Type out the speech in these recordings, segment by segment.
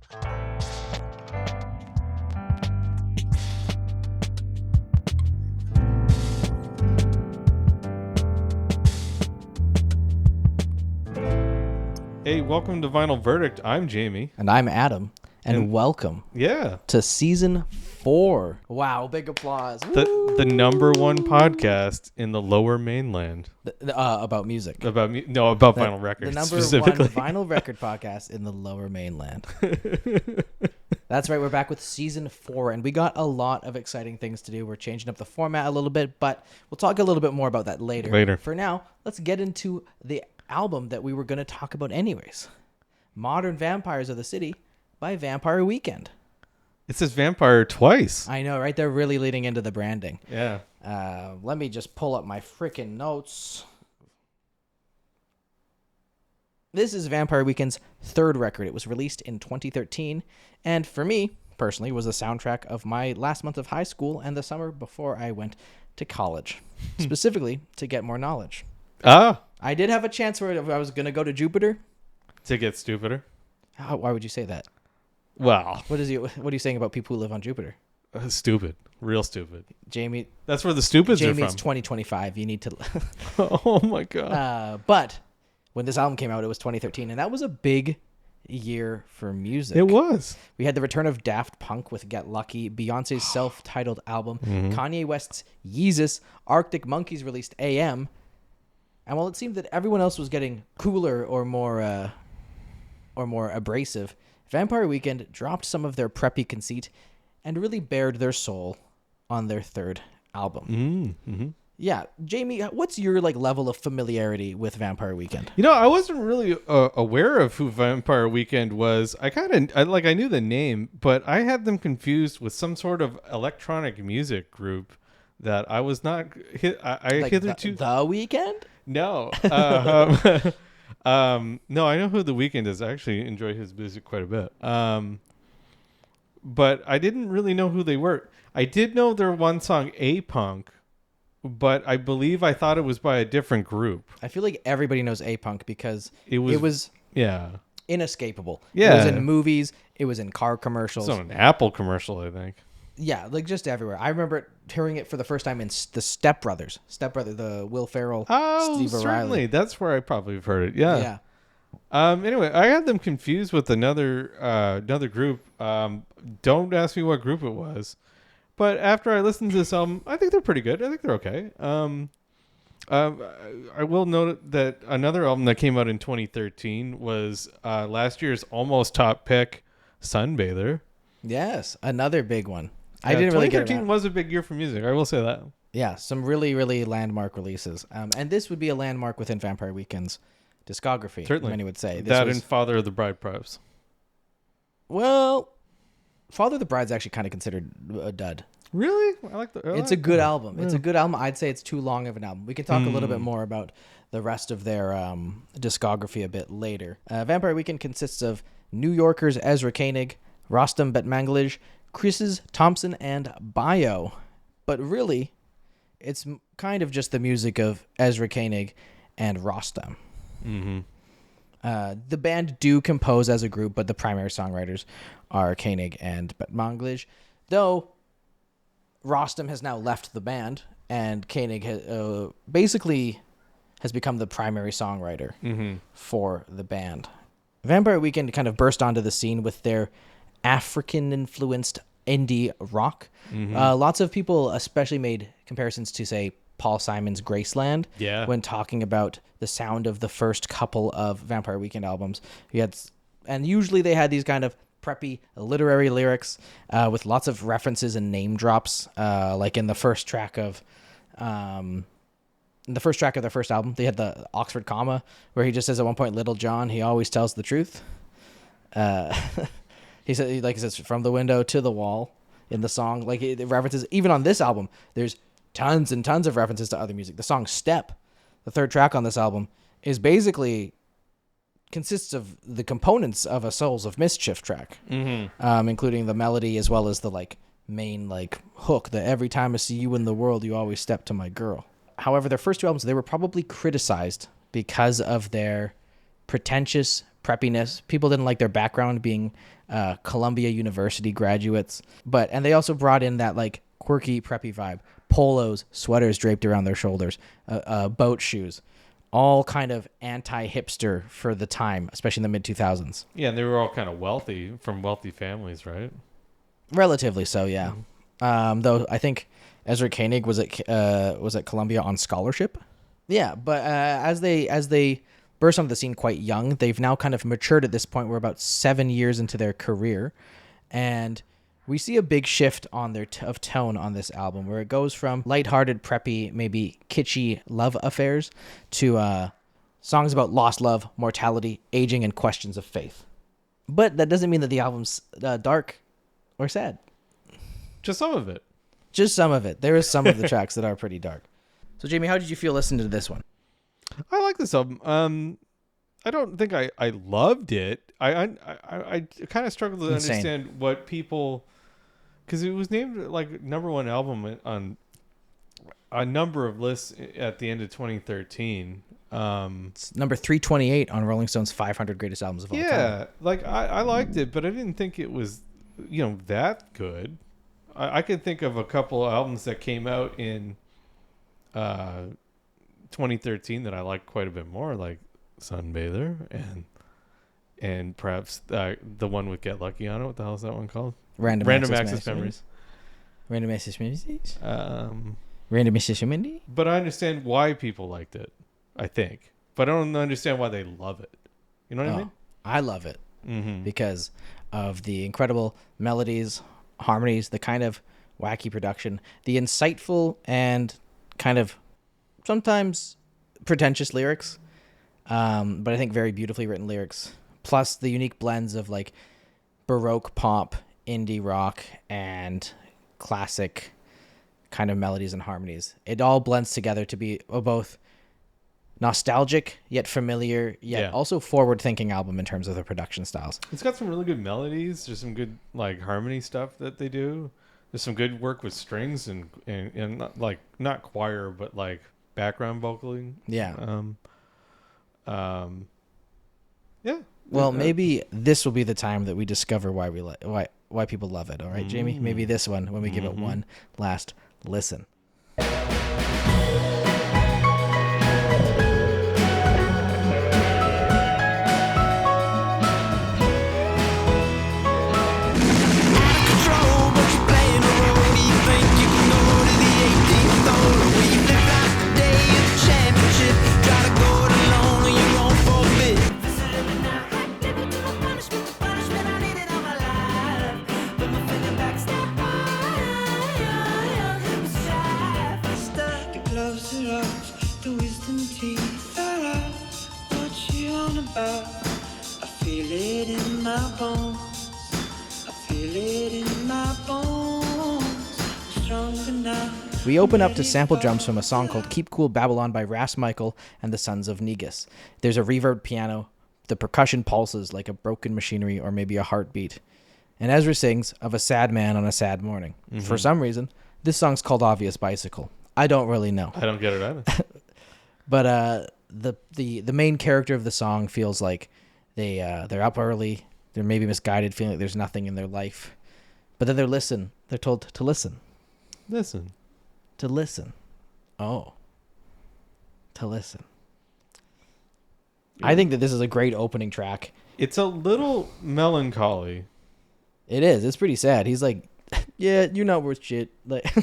Hey, welcome to Vinyl Verdict. I'm Jamie. And I'm Adam. And welcome to Season 4. Wow, big applause. The number one podcast in the Lower Mainland. About music. About vinyl records. The number specifically. one vinyl record podcast in the Lower Mainland. That's right, we're back with Season 4, and we got a lot of exciting things to do. We're changing up the format a little bit, but we'll talk a little bit more about that later. For now, let's get into the album that we were going to talk about anyways. Modern Vampires of the City by Vampire Weekend. It says vampire twice. I know, right? They're really leading into the branding. Yeah. Let me just pull up my freaking notes. This is Vampire Weekend's third record. It was released in 2013, and for me, personally, was the soundtrack of my last month of high school and the summer before I went to college, specifically to get more knowledge. I did have a chance where I was going to go to Jupiter. To get stupider? Why would you say that? Well. What are you saying about people who live on Jupiter? Stupid. Real stupid. Jamie. That's where the stupids are from. Jamie, it's 2025. You need to... Oh my God. But when this album came out, it was 2013, and that was a big year for music. It was. We had the return of Daft Punk with Get Lucky, Beyonce's self-titled album, Kanye West's Yeezus, Arctic Monkeys released AM, and while it seemed that everyone else was getting cooler or more abrasive, Vampire Weekend dropped some of their preppy conceit and really bared their soul on their third album. Mm-hmm. Yeah, Jamie, what's your level of familiarity with Vampire Weekend? You know, I wasn't really aware of who Vampire Weekend was. I knew the name, but I had them confused with some sort of electronic music group that I was not. Hitherto the Weekend. No. No, I know who The Weeknd is. I actually enjoy his music quite a bit. But I didn't really know who they were. I did know their one song, A-Punk, but I believe I thought it was by a different group. I feel like everybody knows A-Punk because it was inescapable. Yeah. It was in movies. It was in car commercials. It's on an Apple commercial, I think. Yeah, just everywhere. I remember hearing it for the first time in the Step Brothers, the Will Ferrell, Steve certainly. O'Reilly. That's where I probably have heard it. Yeah. Anyway, I had them confused with another group. Don't ask me what group it was, but after I listened to this album, I think they're pretty good. I think they're okay. I will note that another album that came out in 2013 was last year's almost top pick, Sunbather. Yes, another big one. I didn't really get it. 2013 was a big year for music. I will say that. Yeah, some really, really landmark releases. And this would be a landmark within Vampire Weekend's discography. Certainly. Many would say. And Father of the Bride Price. Well, Father of the Bride's actually kind of considered a dud. Really? It's a good album. It's a good album. I'd say it's too long of an album. We can talk a little bit more about the rest of their discography a bit later. Vampire Weekend consists of New Yorker's Ezra Koenig, Rostam Betmanglij, Chris's Thompson, and Bio. But really, it's kind of just the music of Ezra Koenig and Rostam. Mm-hmm. The band do compose as a group, but the primary songwriters are Koenig and Betmanglij. Though Rostam has now left the band, and Koenig basically has become the primary songwriter for the band. Vampire Weekend kind of burst onto the scene with their African-influenced indie rock. Lots of people especially made comparisons to, say, Paul Simon's Graceland when talking about the sound of the first couple of Vampire Weekend albums. And usually they had these kind of preppy literary lyrics with lots of references and name drops, like in the first track of their first album. They had the Oxford comma where he just says at one point, "Little John, he always tells the truth." He says, from the window to the wall in the song. Like, it references, even on this album, there's tons and tons of references to other music. The song Step, the third track on this album, is basically consists of the components of a Souls of Mischief track, including the melody as well as the main hook, that every time I see you in the world, you always step to my girl. However, their first two albums, they were probably criticized because of their pretentious preppiness. People didn't like their background being Columbia University graduates, and they also brought in that like quirky preppy vibe. Polos, sweaters draped around their shoulders, boat shoes, all kind of anti-hipster for the time, especially in the mid 2000s. Yeah, and they were all kind of wealthy, from wealthy families, right? Relatively so, yeah. Though I think Ezra Koenig was at Columbia on scholarship. Yeah, but as they burst onto the scene quite young, they've now kind of matured at this point. We're about 7 years into their career, and we see a big shift on their of tone on this album, where it goes from lighthearted, preppy, maybe kitschy love affairs to songs about lost love, mortality, aging, and questions of faith. But that doesn't mean that the album's dark or sad. Just some of it. Just some of it. There is some of the tracks that are pretty dark. So, Jamie, how did you feel listening to this one? I like this album. I don't think I loved it. I kind of struggled to understand what people, because it was named like number one album on a number of lists at the end of 2013. It's number 328 on Rolling Stone's 500 Greatest Albums of All Time. Yeah, like I liked it, but I didn't think it was, that good. I could think of a couple albums that came out in 2013 that I liked quite a bit more, like Sunbather and perhaps the one with Get Lucky on it. What the hell is that one called? Random Access Memories. Random Access Memories? Random Access Memories? But I understand why people liked it, I think. But I don't understand why they love it. You know what I mean? I love it because of the incredible melodies, harmonies, the kind of wacky production, the insightful and kind of sometimes pretentious lyrics, but I think very beautifully written lyrics, plus the unique blends of like Baroque pop, indie rock, and classic kind of melodies and harmonies. It all blends together to be both nostalgic yet familiar yet also forward-thinking album in terms of the production styles. It's got some really good melodies. There's some good like harmony stuff that they do. There's some good work with strings and not, like, not choir but like background vocaling. Yeah. Yeah. Well, maybe this will be the time that we discover why why people love it. All right, Jamie. Maybe this one when we give it one last listen. We open up to sample drums from a song called Keep Cool Babylon by Ras Michael and the Sons of Negus. There's a reverb piano. The percussion pulses like a broken machinery or maybe a heartbeat. And Ezra sings of a sad man on a sad morning. For some reason, this song's called Obvious Bicycle. I don't really know. I don't get it either. But the main character of the song feels like they're up early. They're maybe misguided, feeling like there's nothing in their life. But then they're told to listen. Listen. To listen. Oh. To listen. I think that this is a great opening track. It's a little melancholy. It is. It's pretty sad. He's like, yeah, you're not worth shit. Like,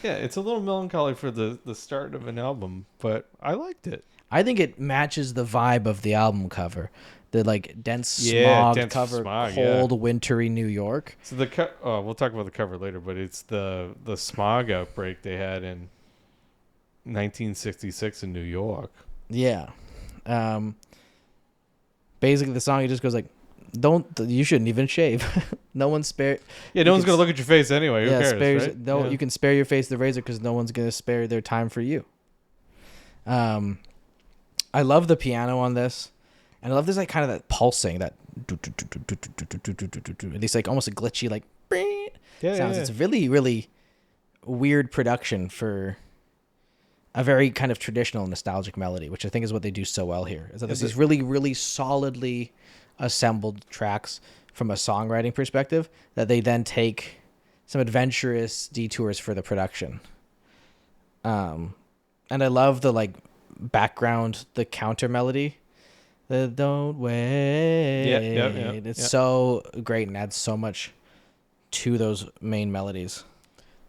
yeah, it's a little melancholy for the start of an album, but I liked it. I think it matches the vibe of the album cover. The like dense smog cover, cold, wintry New York. So we'll talk about the cover later, but it's the smog outbreak they had in 1966 in New York. Yeah. Basically, the song, it just goes like, you shouldn't even shave. No one's spare. Yeah, no one's gonna look at your face anyway. Who cares? Right? No, you can spare your face the razor because no one's gonna spare their time for you. I love the piano on this. And I love this like kind of that pulsing, that these like almost a glitchy like sounds. Yeah. It's really, really weird production for a very kind of traditional nostalgic melody, which I think is what they do so well here. Is that there's these really, really solidly assembled tracks from a songwriting perspective that they then take some adventurous detours for the production. And I love the like background, the counter melody. The don't wait. Yeah. It's so great and adds so much to those main melodies.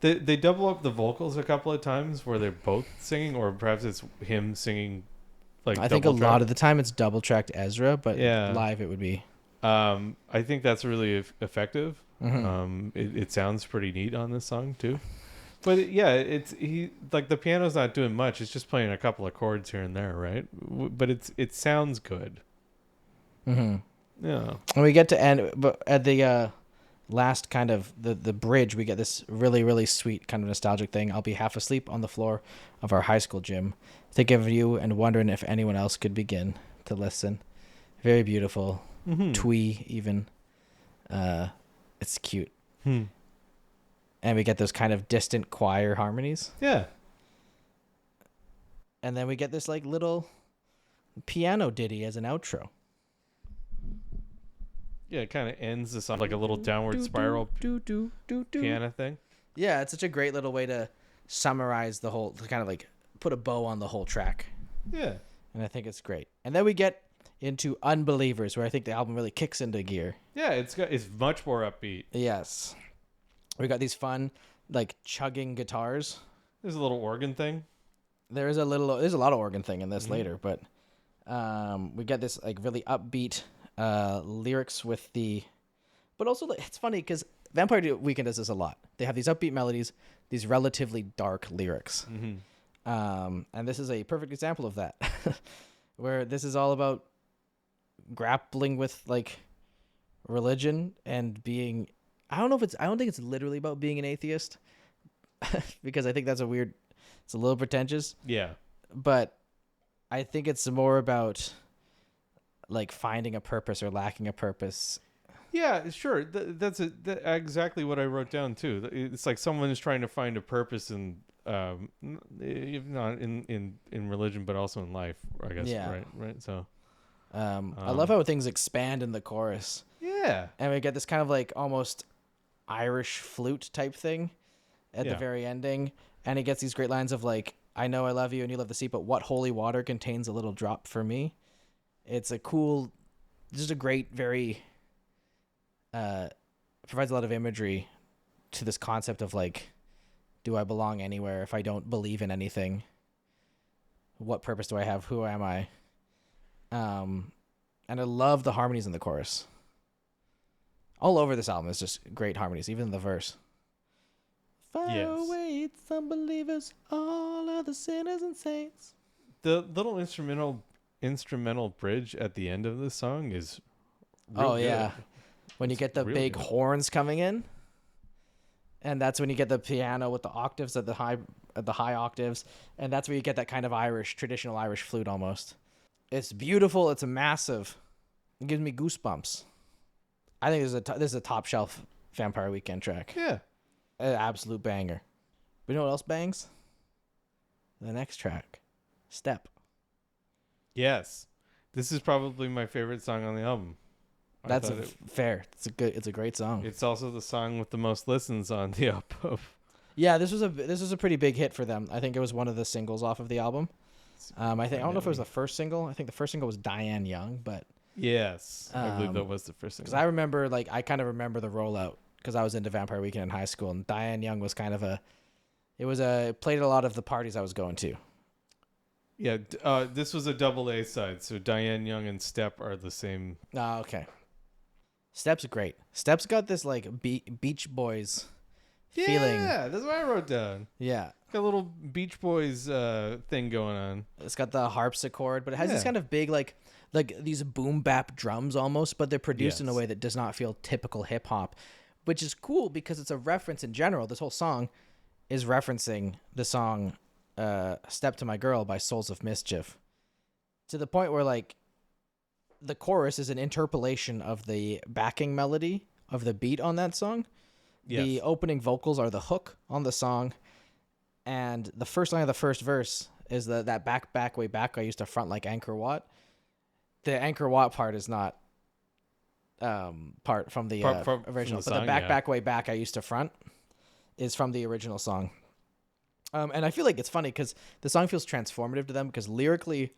They double up the vocals a couple of times where they're both singing, or perhaps it's him singing. Like I think a lot of the time it's double tracked Ezra, but live it would be. I think that's really effective. Mm-hmm. It sounds pretty neat on this song too. But it's like the piano's not doing much. It's just playing a couple of chords here and there, right? But it sounds good. Mm-hmm. Yeah. And we get to end, but at the last kind of the bridge, we get this really, really sweet kind of nostalgic thing. I'll be half asleep on the floor of our high school gym, thinking of you and wondering if anyone else could begin to listen. Very beautiful. Mm-hmm. Twee even. It's cute. Hmm. And we get those kind of distant choir harmonies. Yeah. And then we get this like little piano ditty as an outro. Yeah, it kind of ends the song like a little downward spiral piano thing. Yeah, it's such a great little way to summarize the whole, to kind of like put a bow on the whole track. Yeah. And I think it's great. And then we get into Unbelievers, where I think the album really kicks into gear. Yeah, it's much more upbeat. Yes. We got these fun, like chugging guitars. There's a little organ thing. There's a lot of organ thing in this later, but we get this like really upbeat lyrics with the, but also it's funny because Vampire Weekend does this a lot. They have these upbeat melodies, these relatively dark lyrics, and this is a perfect example of that, where this is all about grappling with like religion and being. I don't think it's literally about being an atheist, because I think that's it's a little pretentious. Yeah. But I think it's more about like finding a purpose or lacking a purpose. Yeah, sure. That's exactly what I wrote down too. It's like someone is trying to find a purpose in, if not in religion, but also in life, I guess. Yeah. Right. So, I love how things expand in the chorus. Yeah. And we get this kind of like almost Irish flute type thing at the very ending. And he gets these great lines of like, I know I love you and you love the sea, but what holy water contains a little drop for me? It's a cool, just a great, very, provides a lot of imagery to this concept of like, do I belong anywhere if I don't believe in anything? What purpose do I have? Who am I? And I love the harmonies in the chorus. All over this album is just great harmonies, even in the verse. Fire away, it's unbelievers, all other sinners and saints. The little instrumental bridge at the end of this song is real good. Yeah. When you get the really big good. horns coming in. And that's when you get the piano with the octaves at the high octaves. And that's where you get that kind of traditional Irish flute almost. It's beautiful. It's massive. It gives me goosebumps. I think this is a top shelf Vampire Weekend track. Yeah. An absolute banger. But you know what else bangs? The next track. Step. Yes. This is probably my favorite song on the album. That's fair. It's a great song. It's also the song with the most listens on the album. Yeah, this was a pretty big hit for them. I think it was one of the singles off of the album. I don't know if it was the first single. I think the first single was Diane Young, but yes, I believe that was the first single. Because I remember, I kind of remember the rollout because I was into Vampire Weekend in high school, and Diane Young was kind of it played at a lot of the parties I was going to. Yeah, this was a double A side, so Diane Young and Step are the same. Oh, okay. Step's great. Step's got this like Beach Boys feeling. Yeah, that's what I wrote down. Yeah. Got a little Beach Boys thing going on. It's got the harpsichord, but it has this kind of big like these boom bap drums almost, but they're produced in a way that does not feel typical hip hop, which is cool because it's a reference in general. This whole song is referencing the song Step to My Girl by Souls of Mischief, to the point where like the chorus is an interpolation of the backing melody of the beat on that song. Yes. The opening vocals are the hook on the song, And the first line of the first verse is that back, way back, I used to front like Angkor Wat. The Angkor Wat part is not part from the original. But the back, way back, I used to front is from the original song. And I feel like it's funny because the song feels transformative to them because lyrically,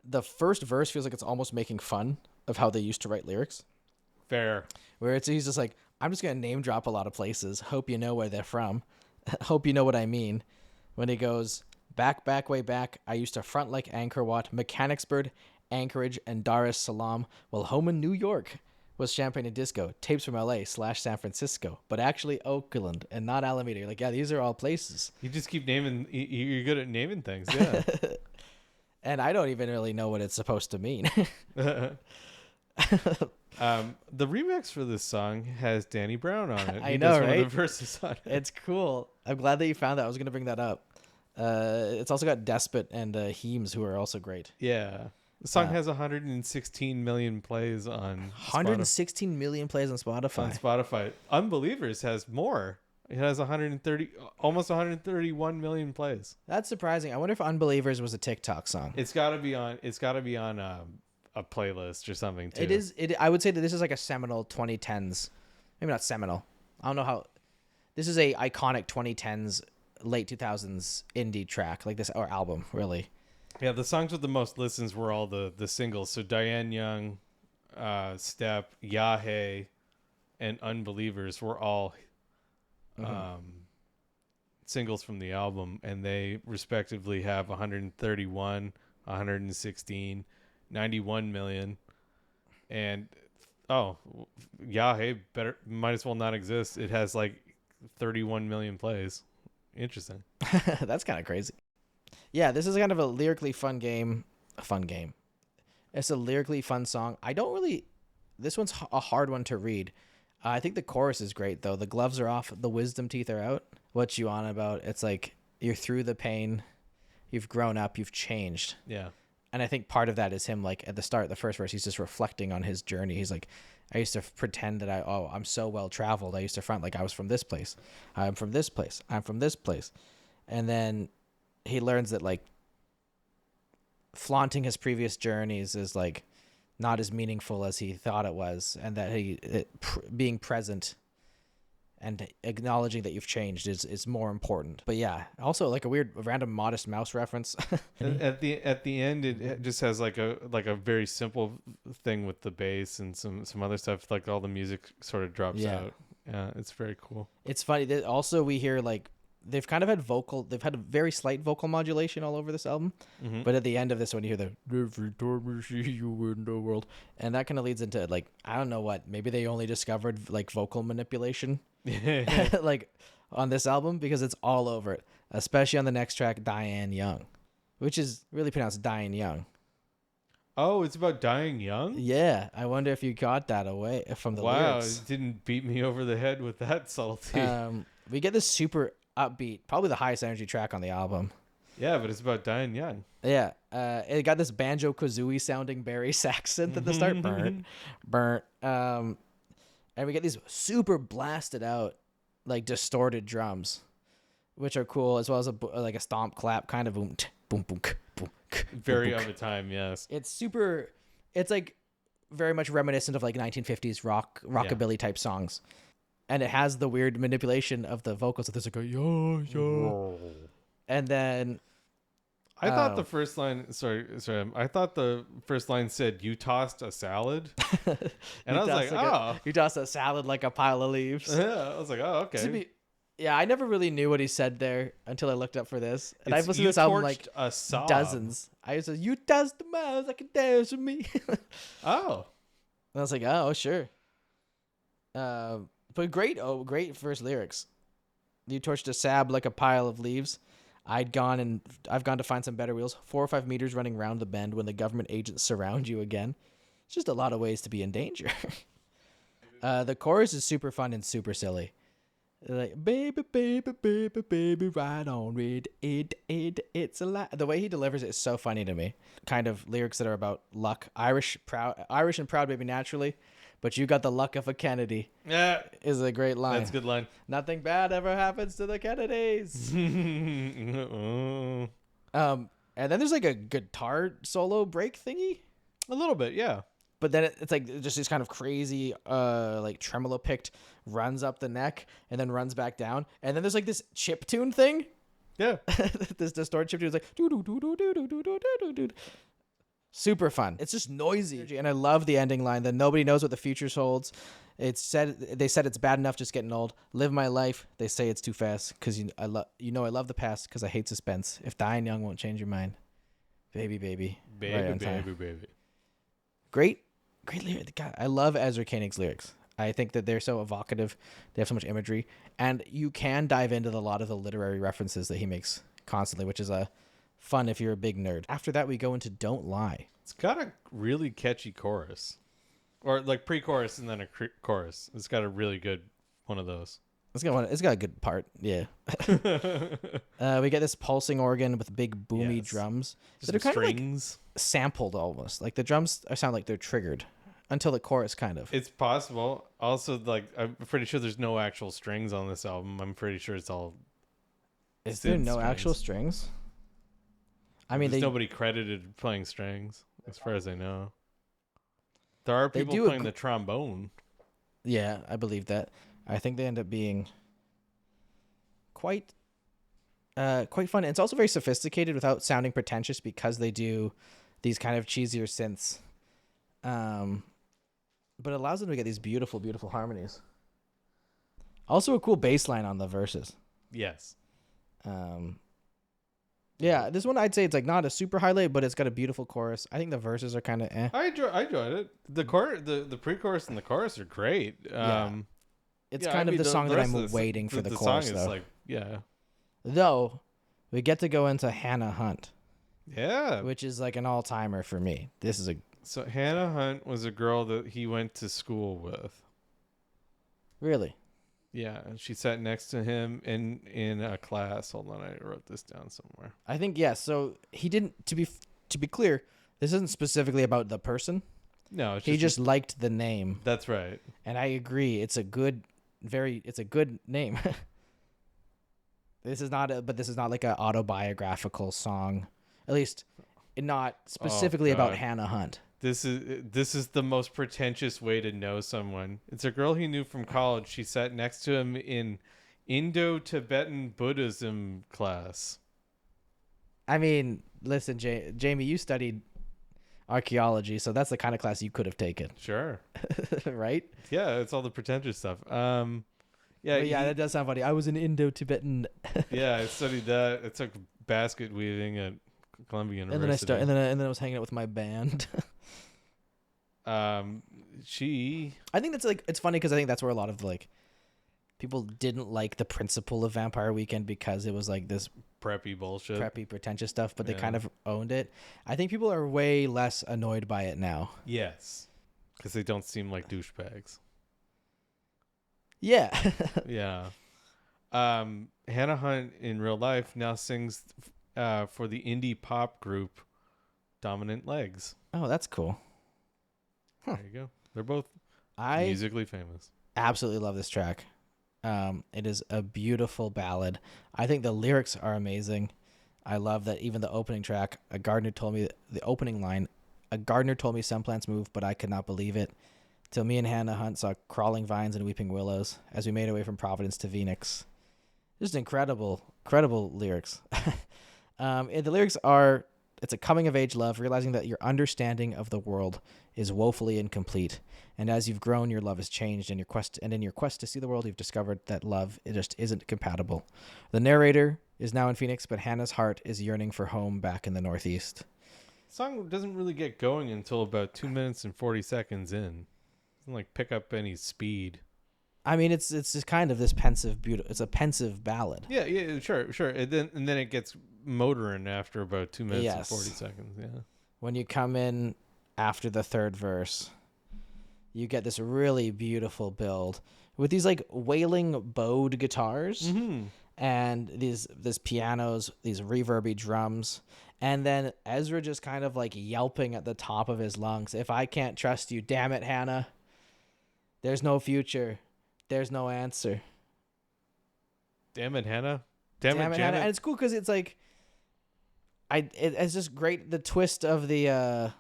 the first verse feels like it's almost making fun of how they used to write lyrics. Fair. Where he's just like, I'm just going to name drop a lot of places. Hope you know where they're from. Hope you know what I mean. When he goes, back, way back, I used to front like Angkor Wat, Mechanicsburg, Anchorage, and Dar es Salaam, while home in New York was Champagne and Disco, tapes from LA/San Francisco, but actually Oakland and not Alameda. You're like, yeah, these are all places. You just keep naming, you're good at naming things, yeah. And I don't even really know what it's supposed to mean. The remix for this song has Danny Brown on it. I know, right? One of the verses on it. It's cool. I'm glad that you found that. I was going to bring that up. It's also got Despot and Heems, who are also great. Yeah. The song has 116 million plays on 116 million plays on Spotify. On Spotify. Unbelievers has more. It has almost 131 million plays. That's surprising. I wonder if Unbelievers was a TikTok song. It's got to be on a playlist or something too. It is. I would say that this is like a seminal 2010s. Maybe not seminal. I don't know how. This is a iconic 2010s, late 2000s indie track like this, or album, really. Yeah, the songs with the most listens were all the singles. So Diane Young, Step, Yahe, and Unbelievers were all singles from the album, and they respectively have 131, 116, 91 million, and Yahe might as well not exist. It has like 31 million plays. Interesting. That's kind of crazy. Yeah, this is kind of a lyrically fun game. It's a lyrically fun song. This one's a hard one to read. I think the chorus is great, though. The gloves are off. The wisdom teeth are out. What you on about? It's like you're through the pain. You've grown up. You've changed. Yeah. And I think part of that is him, like, at the start, the first verse, he's just reflecting on his journey. He's like, I used to pretend that I'm so well-traveled. I used to front like I was from this place. I'm from this place. I'm from this place. And then he learns that, like, flaunting his previous journeys is, like, not as meaningful as he thought it was, and that being present and acknowledging that you've changed is more important. But yeah, also like a random Modest Mouse reference. At the end, it just has like a very simple thing with the bass and some other stuff. Like all the music sort of drops out. Yeah, it's very cool. It's funny that also we hear like they've had a very slight vocal modulation all over this album, but at the end of this one you hear the "Every time I see you in the world," and that kind of leads into like, I don't know what, maybe they only discovered like vocal manipulation like on this album, because it's all over it, especially on the next track, Diane Young, which is really pronounced Diane Young. Oh, it's about Diane Young? Yeah, I wonder if you got that away from the lyrics. Wow, it didn't beat me over the head with that subtlety. We get this super upbeat, probably the highest energy track on the album. Yeah, but it's about Diane Young. Yeah, it got this banjo kazooie sounding Barry sax synth at the start. Burnt. And we get these super blasted out, like distorted drums, which are cool, as well as a stomp clap kind of boom, boom, boom, boom. Very of a time, yes. It's like very much reminiscent of like 1950s rockabilly type songs. And it has the weird manipulation of the vocals. So there's like a yo. And then I thought the first line, sorry. I thought the first line said, "You tossed a salad." And I was like, you tossed a salad like a pile of leaves. Yeah, I was like, oh, okay. I never really knew what he said there until I looked up for this. And I've listened to this album like dozens. I said, "You tossed the mouse like a dance with me." Oh. And I was like, oh, sure. But great first lyrics. You torched a sab like a pile of leaves. I've gone to find some better wheels. 4 or 5 meters running round the bend when the government agents surround you again. It's just a lot of ways to be in danger. The chorus is super fun and super silly. Like, baby, baby, baby, baby, ride on with it, it's a lot. The way he delivers it is so funny to me. Kind of lyrics that are about luck. Irish and proud, baby, naturally. but you got the luck of a Kennedy. Yeah, Is a great line. that's a good line. Nothing bad ever happens to the Kennedys. And then there's like a guitar solo break thingy. A little bit, yeah. But then it's like just this kind of crazy, like tremolo picked runs up the neck and then runs back down. And then there's like this chip tune thing. Yeah. This distorted chip tune is like doo doo doo doo doo doo doo doo doo. Super fun. It's just noisy, and I love the ending line that nobody knows what the future holds. They said it's bad enough just getting old. Live my life. They say it's too fast because I love the past because I hate suspense. If Diane Young won't change your mind, baby, baby, right on time. Baby. Great lyric. God, I love Ezra Koenig's lyrics. I think that they're so evocative. They have so much imagery, and you can dive into a lot of the literary references that he makes constantly, which is fun if you're a big nerd. After that, we go into Don't Lie. It's got a really catchy chorus. Or like pre-chorus and then a chorus. It's got a really good one of those. It's got a good part, yeah. We get this pulsing organ with big boomy drums. Just that are kind strings. of like sampled almost. Like the drums sound like they're triggered until the chorus kind of. It's possible. Also, like I'm pretty sure there's no actual strings on this album. I'm pretty sure it's all. Is there no actual strings? I mean, there's nobody credited playing strings, as far as I know. There are people playing the trombone. Yeah, I believe that. I think they end up being quite fun. It's also very sophisticated without sounding pretentious because they do these kind of cheesier synths. But it allows them to get these beautiful, beautiful harmonies. Also a cool bass line on the verses. Yes. Yeah, this one I'd say it's like not a super highlight, but it's got a beautiful chorus. I think the verses are kind of eh. I enjoyed it. The pre-chorus and the chorus are great. It's kind of the song that I'm waiting for the chorus, song though. is like, yeah. Though, we get to go into Hannah Hunt. Yeah. Which is like an all-timer for me. So Hannah Hunt was a girl that he went to school with. Really? Yeah, and she sat next to him in a class. Hold on, I wrote this down somewhere. I think so he didn't to be clear, this isn't specifically about the person. No, he just liked the name. That's right. And I agree, it's a good name. This is not like an autobiographical song. At least not specifically about Hannah Hunt. This is the most pretentious way to know someone. It's a girl he knew from college. She sat next to him in Indo-Tibetan Buddhism class. I mean, listen, Jamie, you studied archaeology, so that's the kind of class you could have taken. Sure. Right? Yeah, it's all the pretentious stuff. That does sound funny. I was an Indo-Tibetan. Yeah, I studied that. I took basket weaving at Columbia University. And then I was hanging out with my band. I think that's like, it's funny because I think that's where a lot of like people didn't like the principle of Vampire Weekend because it was like this preppy bullshit, preppy pretentious stuff, but they kind of owned it. I think people are way less annoyed by it now. Yes, because they don't seem like douchebags. Yeah. Yeah. Hannah Hunt in real life now sings for the indie pop group Dominant Legs. Oh, that's cool. Huh. There you go. They're both musically famous. Absolutely love this track. It is a beautiful ballad. I think the lyrics are amazing. I love that even the opening track, a gardener told me some plants move, but I could not believe it. Till me and Hannah Hunt saw crawling vines and weeping willows as we made our way from Providence to Phoenix. Just incredible lyrics. The lyrics are, it's a coming-of-age love, realizing that your understanding of the world is woefully incomplete. And as you've grown, your love has changed. In your quest to see the world, you've discovered that love, it just isn't compatible. The narrator is now in Phoenix, but Hannah's heart is yearning for home back in the Northeast. The song doesn't really get going until about 2 minutes and 40 seconds in. It doesn't like pick up any speed. I mean, it's just kind of this pensive, beautiful. It's a pensive ballad. Yeah, sure. And then it gets motoring after about 2 minutes and 40 seconds. Yeah. When you come in after the third verse, you get this really beautiful build with these like wailing bowed guitars and these pianos, these reverby drums, and then Ezra just kind of like yelping at the top of his lungs. If I can't trust you, damn it, Hannah. There's no future. There's no answer. Damn it, Hannah. Damn it, Hannah. Janet. And it's cool because it's like, it's just great. The twist of the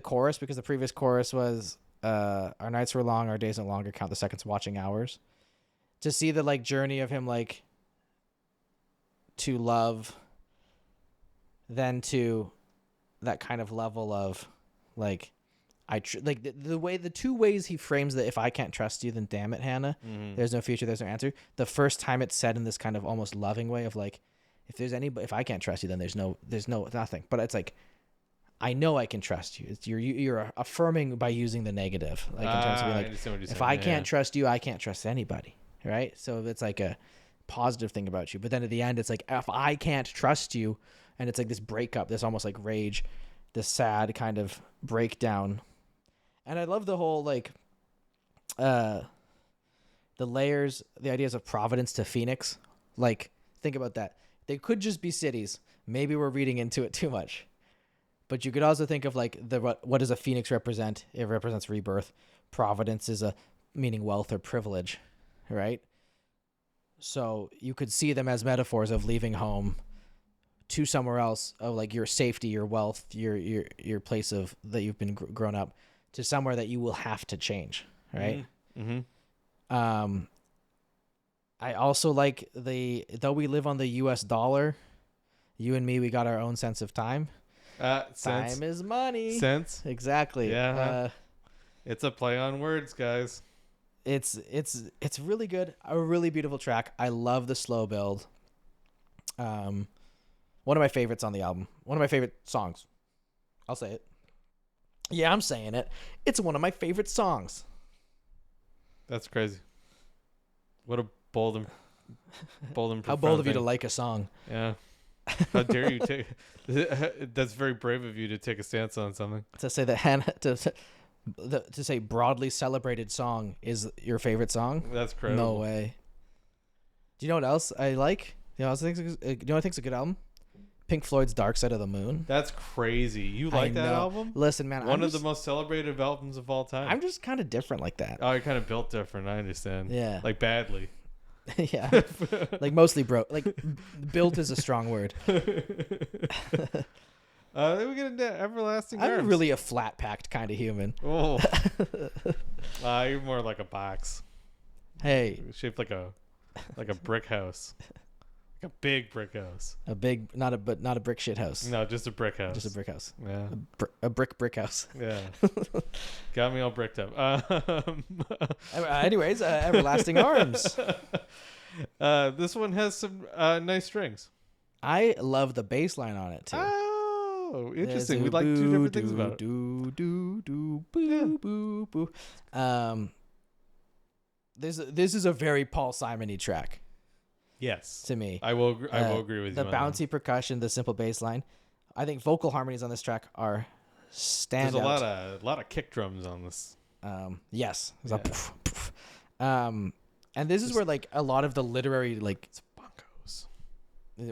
chorus, because the previous chorus was, our nights were long, our days no longer count the seconds watching hours. To see the like journey of him like to love, then to that kind of level of like, like the two ways he frames that, if I can't trust you, then damn it, Hannah. Mm-hmm. There's no future, there's no answer. The first time it's said in this kind of almost loving way of like, if I can't trust you, then there's nothing. But it's like, I know I can trust you. It's you're affirming by using the negative, like in terms of being like, if I can't trust you, I can't trust anybody, right? So it's like a positive thing about you. But then at the end, it's like, if I can't trust you, and it's like this breakup, this almost like rage, this sad kind of breakdown. And I love the whole like, the layers, the ideas of Providence to Phoenix. Like, think about that. They could just be cities. Maybe we're reading into it too much. But you could also think of like what does a phoenix represent? It represents rebirth. Providence is meaning wealth or privilege, right? So you could see them as metaphors of leaving home to somewhere else, of like your safety, your wealth, your place of that you've been grown up, to somewhere that you will have to change, right? Mm-hmm. I also like though we live on the U.S. dollar, you and me, we got our own sense of time. Time is money. Sense. Exactly. Yeah. It's a play on words, guys. It's really good. A really beautiful track. I love the slow build. One of my favorites on the album. One of my favorite songs. I'll say it. Yeah, I'm saying it. It's one of my favorite songs. That's crazy. What a bold and how bold of you to like a song. Yeah. How dare you take? That's very brave of you to take a stance on something. To say that Hannah to say broadly celebrated song is your favorite song. That's crazy. No way. Do you know what else I like? You know what I think's a good album? Pink Floyd's Dark Side of the Moon. That's crazy. You like that album? Listen, man. One of the most celebrated albums of all time. I'm just kind of different like that. Oh, you're kind of built different. I understand. Yeah. Like badly. Yeah. Like mostly broke. Like built is a strong word. Then we get into Everlasting Arms. I'm really a flat packed kind of human. Oh. You're more like a box. Hey. Shaped like a brick house. Like a big brick house. Not a brick shit house. No, just a brick house. Just a brick house. Yeah. A brick house. Yeah. Got me all bricked up. Anyways, Everlasting Arms. This one has some nice strings. I love the bass line on it too. Oh, interesting. We like two different things about it. This is a very Paul Simon-y track. Yes. To me. I will agree with you. The bouncy percussion, the simple bass line. I think vocal harmonies on this track are standout. There's a lot of kick drums on this. Yes. There's a poof, poof. And this is where like a lot of the literary like it's bongos.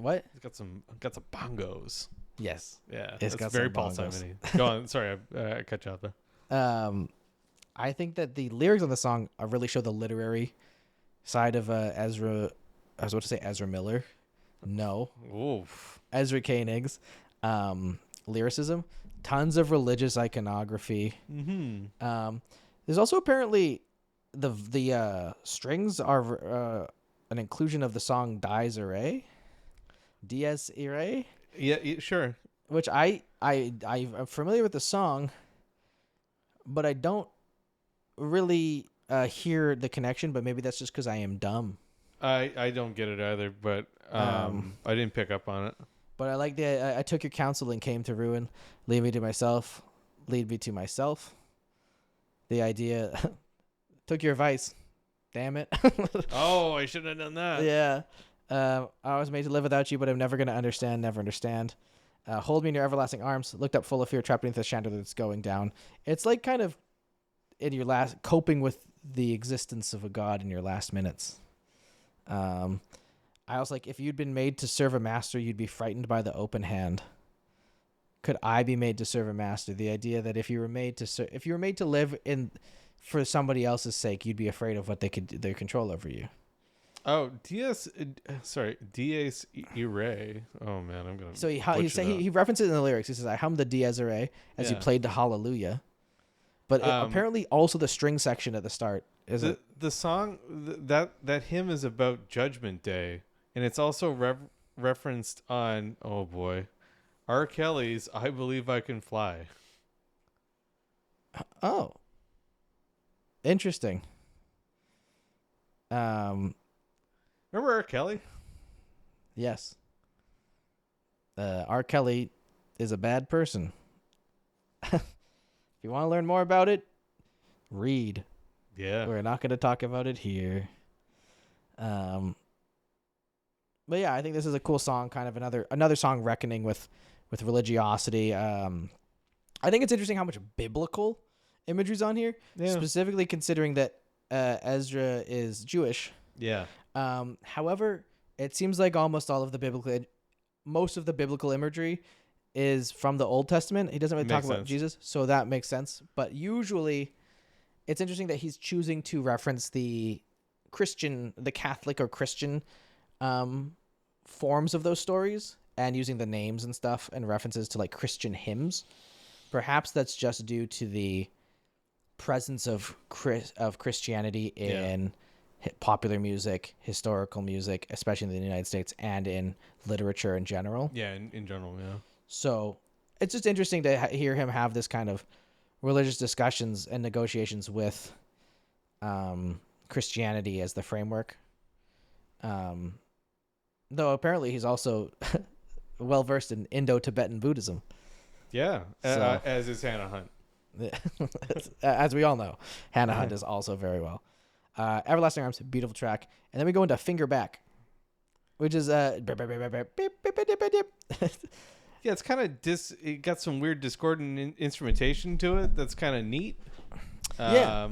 What? It's got some bongos. Yes. Yeah. It's got very Paul Simon-y. Go on. Sorry, I cut you off there. I think that the lyrics on the song really show the literary side of Ezra. I was about to say Ezra Miller. No. Oof. Ezra Koenig's lyricism. Tons of religious iconography. Mm-hmm. There's also apparently the strings are an inclusion of the song Dies Irae. Dies Irae? Yeah, sure. Which I'm familiar with the song, but I don't really hear the connection, but maybe that's just because I am dumb. I don't get it either, but I didn't pick up on it. But I like I took your counsel and came to ruin. Lead me to myself. Lead me to myself. The idea. Took your advice. Damn it. Oh, I shouldn't have done that. Yeah. I was made to live without you, but I'm never going to understand. Never understand. Hold me in your everlasting arms. Looked up full of fear, trapped beneath the chandelier that's going down. It's like kind of in your last coping with the existence of a god in your last minutes. I was like, if you'd been made to serve a master, you'd be frightened by the open hand. Could I be made to serve a master? The idea that if you were made to live for somebody else's sake, you'd be afraid of what they could their control over you. Oh, Dies Irae. Oh man, I'm gonna. So butcher that. he references in the lyrics. He says, "I hummed the Dies Irae as you Yeah. played the Hallelujah," but apparently also the string section at the start is The song that hymn is about Judgment Day, and it's also referenced on, oh boy, R. Kelly's "I Believe I Can Fly." oh, interesting. Um, Remember R. Kelly? yes. R. Kelly is a bad person. If you want to learn more about it, read. Yeah. We're not going to talk about it here. But yeah, I think this is a cool song, kind of another song reckoning with religiosity. I think it's interesting how much biblical imagery's on here, specifically considering that Ezra is Jewish. Yeah. However, it seems like most of the biblical imagery is from the Old Testament. He doesn't really talk about Jesus, so that makes sense. But usually, it's interesting that he's choosing to reference the Catholic or Christian forms of those stories and using the names and stuff and references to like Christian hymns. Perhaps that's just due to the presence of Christianity in popular music, historical music, especially in the United States, and in literature in general. Yeah, in general, yeah. So it's just interesting to hear him have this kind of religious discussions and negotiations with Christianity as the framework. Though apparently he's also well versed in Indo-Tibetan Buddhism. Yeah, So, as is Hannah Hunt. as we all know, Hannah Hunt is also very well. Everlasting Arms, beautiful track. And then we go into Finger Back, which is Yeah, it's kind of it got some weird discordant instrumentation to it. That's kind of neat. Yeah.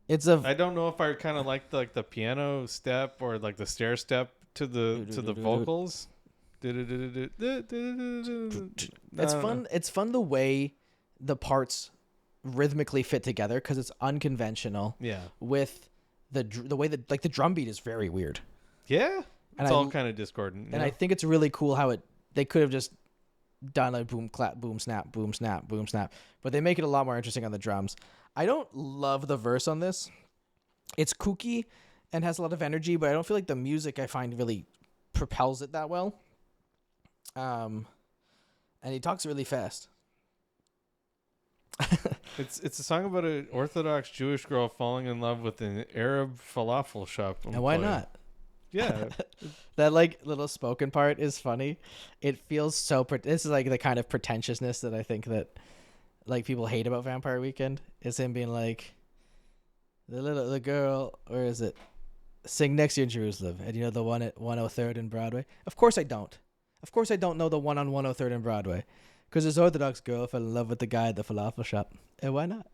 I don't know if I kind of like the piano step or like the stair step to the vocals. It's fun. It's fun the way the parts rhythmically fit together because it's unconventional. Yeah. With the way that like the drum beat is very weird. Yeah. And It's all kind of discordant. And I think it's really cool how they could have just done a boom clap, boom snap, boom snap, boom snap, but they make it a lot more interesting on the drums. I don't love the verse on this. It's kooky and has a lot of energy, but I don't feel like the music I find really propels it that well. And he talks really fast. It's a song about an Orthodox Jewish girl falling in love with an Arab falafel shop. And why not? Yeah. That like little spoken part is funny. It feels so this is like the kind of pretentiousness that I think that like people hate about Vampire Weekend is him being like the girl, or is it sing next year in Jerusalem, and you know the one at 103rd and Broadway? Of course I don't know the one on 103rd and Broadway, because this Orthodox girl fell in love with the guy at the falafel shop, and why not?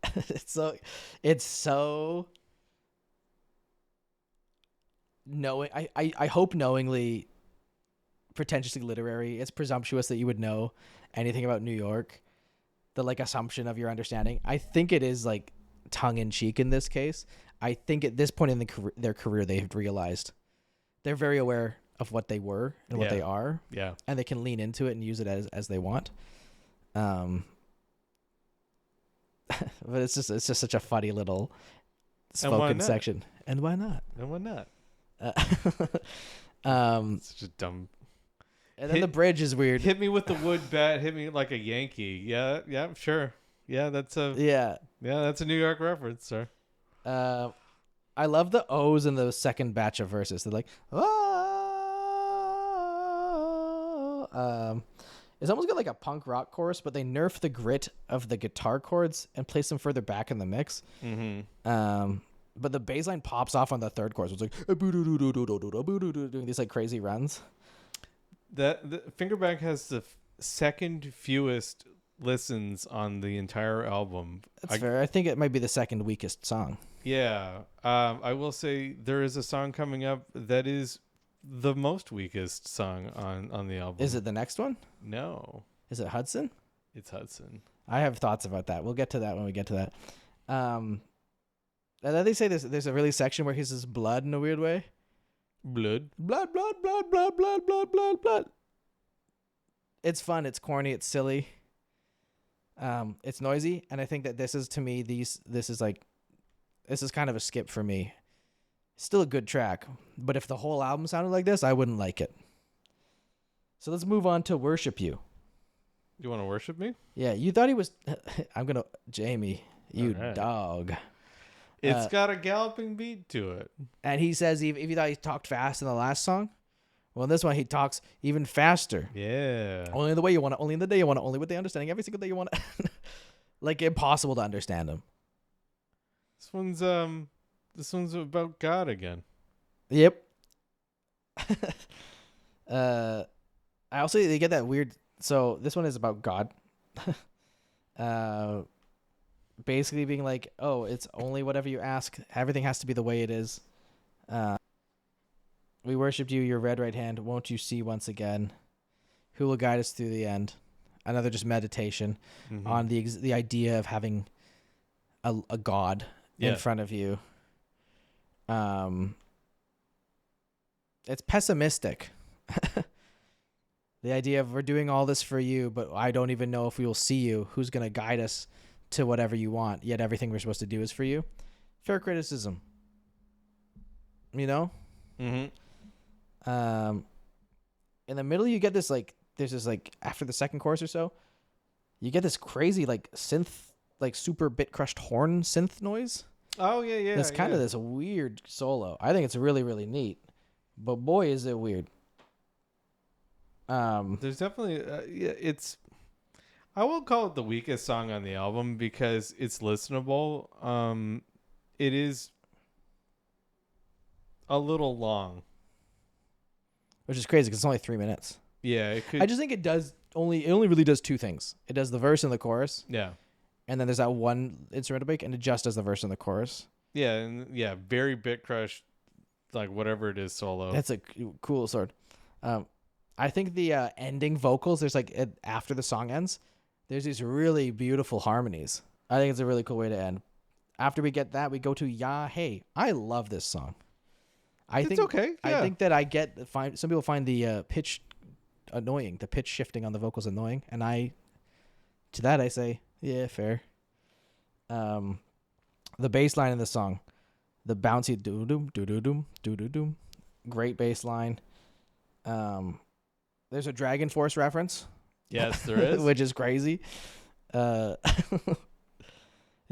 it's so knowing. I hope knowingly pretentiously literary. It's presumptuous that you would know anything about New York. The like assumption of your understanding. I think it is like tongue in cheek in this case. I think at this point in their career, they've realized they're very aware of what they were and what they are. Yeah. And they can lean into it and use it as they want. But it's just such a funny little spoken section. And why not? And why not? It's just dumb. And then the bridge is weird. Hit me with the wood bat. Hit me like a Yankee. Yeah, sure. Yeah, that's a New York reference, sir. I love the O's in the second batch of verses. They're like, it's almost got like a punk rock chorus, but they nerf the grit of the guitar chords and place them further back in the mix. Mm-hmm. But the bass line pops off on the third chorus. It's like doing these like crazy runs. The Fingerback has the second fewest listens on the entire album. That's fair. I think it might be the second weakest song. Yeah. I will say there is a song coming up that is the most weakest song on the album. Is it the next one? No. Is it Hudson? It's Hudson. I have thoughts about that. We'll get to that when we get to that. And then they say there's a really section where he says blood in a weird way. Blood. Blood, blood, blood, blood, blood, blood, blood, blood. It's fun. It's corny. It's silly. It's noisy, and I think that this is, to me, this is kind of a skip for me. Still a good track, but if the whole album sounded like this, I wouldn't like it. So let's move on to Worship You. You want to worship me? Yeah, you thought he was. Jamie, you All right. dog. It's got a galloping beat to it. And he says if you thought he talked fast in the last song, well, in this one he talks even faster. Yeah. Only the way you want it, only in the day you want it, only with the understanding every single day you want it. Like, impossible to understand him. This one's about God again. Yep. I also, they get that weird. So this one is about God. Basically being like, oh, it's only whatever you ask. Everything has to be the way it is. We worshipped you, your red right hand. Won't you see once again? Who will guide us through the end? Another just meditation on the idea of having a God in front of you. It's pessimistic. The idea of we're doing all this for you, but I don't even know if we will see you. Who's going to guide us to whatever you want? Yet everything we're supposed to do is for you. Fair criticism. You know? In the middle, you get this, like, there's this, like, after the second chorus or so, you get this crazy, like, synth, like, super bit crushed horn synth noise. Oh, yeah. It's kind of this weird solo. I think it's really, really neat. But boy, is it weird. There's definitely I will call it the weakest song on the album because it's listenable. It is a little long, which is crazy because it's only 3 minutes. Yeah, it could. I just think it only really does two things. It does the verse and the chorus. Yeah. And then there's that one instrumental break, and it just does the verse and the chorus. Yeah, and very bit crush, like whatever it is solo. That's a cool sword. I think the ending vocals, there's like after the song ends, there's these really beautiful harmonies. I think it's a really cool way to end. After we get that, we go to Ya Hey. I love this song. It's okay. Yeah. I think that some people find the pitch annoying, the pitch shifting on the vocals annoying, and to that I say, yeah, fair. The bass line in the song, the bouncy doo doom doo doo doom doo doo doom, great bass line. There's a Dragon Force reference. Yes, there is. Which is crazy. They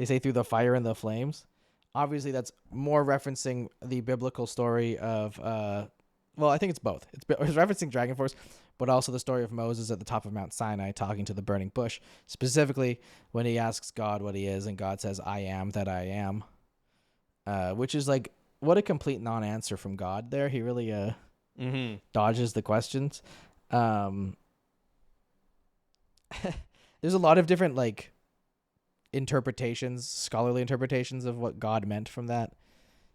say through the fire and the flames. Obviously, that's more referencing the biblical story of, well, I think it's both. It's referencing Dragon Force, but also the story of Moses at the top of Mount Sinai talking to the burning bush, specifically when he asks God what he is, and God says, I am that I am, which is like, what a complete non-answer from God there. He really dodges the questions. There's a lot of different like interpretations, scholarly interpretations of what God meant from that.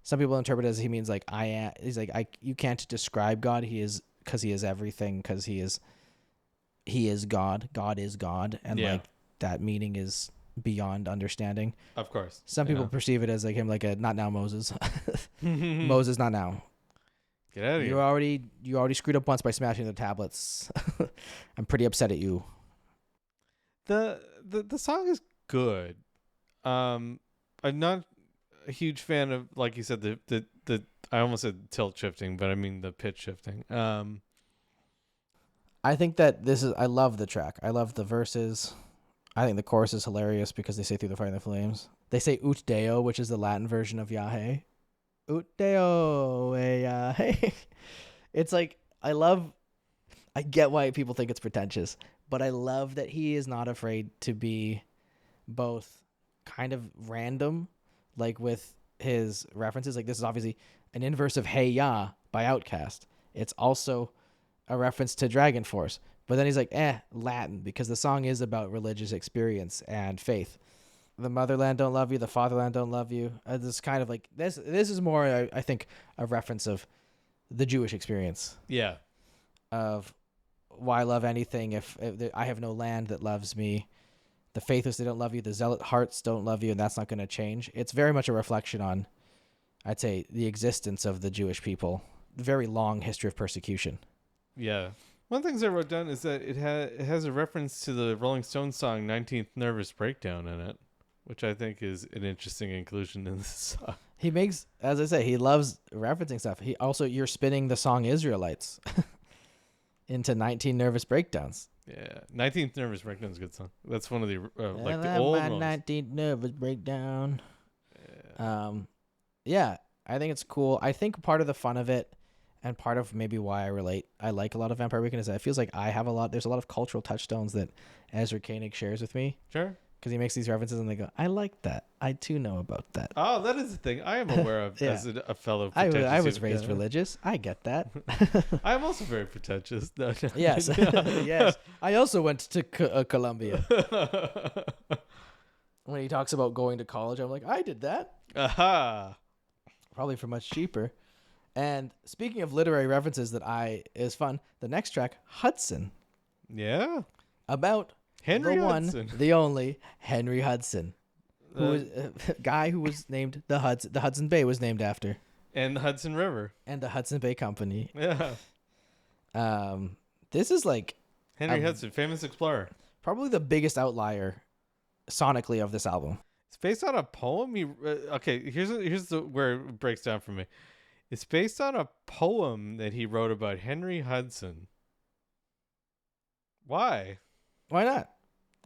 Some people interpret it as he means like I am. He's like you can't describe God. He is because he is everything. Because he is God. God is God, and like that meaning is beyond understanding. Of course. Some people perceive it as like him, like a not now Moses. Moses, not now. Get out of here. You already screwed up once by smashing the tablets. I'm pretty upset at you. The song is good. I'm not a huge fan of, like you said, the I almost said tilt shifting, but I mean the pitch shifting. I think that I love the track. I love the verses. I think the chorus is hilarious because they say through the fire and the flames. They say Ut Deo, which is the Latin version of Yahweh. Ut Deo, Yahweh. It's like, I get why people think it's pretentious, but I love that he is not afraid to be both kind of random, like with his references. Like, this is obviously an inverse of Hey Ya by Outkast. It's also a reference to Dragon Force. But then he's like, Latin, because the song is about religious experience and faith. The motherland don't love you, the fatherland don't love you. This kind of like, this is more, I think, a reference of the Jewish experience. Yeah. Of why love anything if I have no land that loves me. the faithless, they don't love you. The zealot hearts don't love you, and that's not going to change. It's very much a reflection on, I'd say, the existence of the Jewish people. Very long history of persecution. Yeah. One of the things I wrote down is that it has a reference to the Rolling Stones song 19th Nervous Breakdown in it, which I think is an interesting inclusion in this song. He makes, as I say, he loves referencing stuff. He also, you're spinning the song Israelites into 19 Nervous Breakdowns. Yeah, 19th Nervous Breakdown is a good song. That's one of the like the I old my ones. 19th Nervous Breakdown. Yeah. Yeah, I think it's cool. I think part of the fun of it, and part of maybe why I like a lot of Vampire Weekend, is that it feels like there's a lot of cultural touchstones that Ezra Koenig shares with me. Sure. Because he makes these references and they go, I like that. I too know about that. Oh, that is the thing I am aware of Yeah. as a fellow I pretentious. was raised religious. I get that. I'm also very pretentious. No. Yes. Yes. I also went to Columbia. When he talks about going to college, I'm like, I did that. Aha. Probably for much cheaper. And speaking of literary references that is fun, the next track, Hudson. Yeah. About Henry the Hudson. one, the only Henry Hudson. Who was a guy who was named the Hudson Bay was named after. And the Hudson River. And the Hudson Bay Company. Yeah. This is like Henry Hudson, famous explorer. probably the biggest outlier sonically of this album. It's based on a poem. Okay, here's where it breaks down for me. It's based on a poem that he wrote about Henry Hudson. Why? Why not?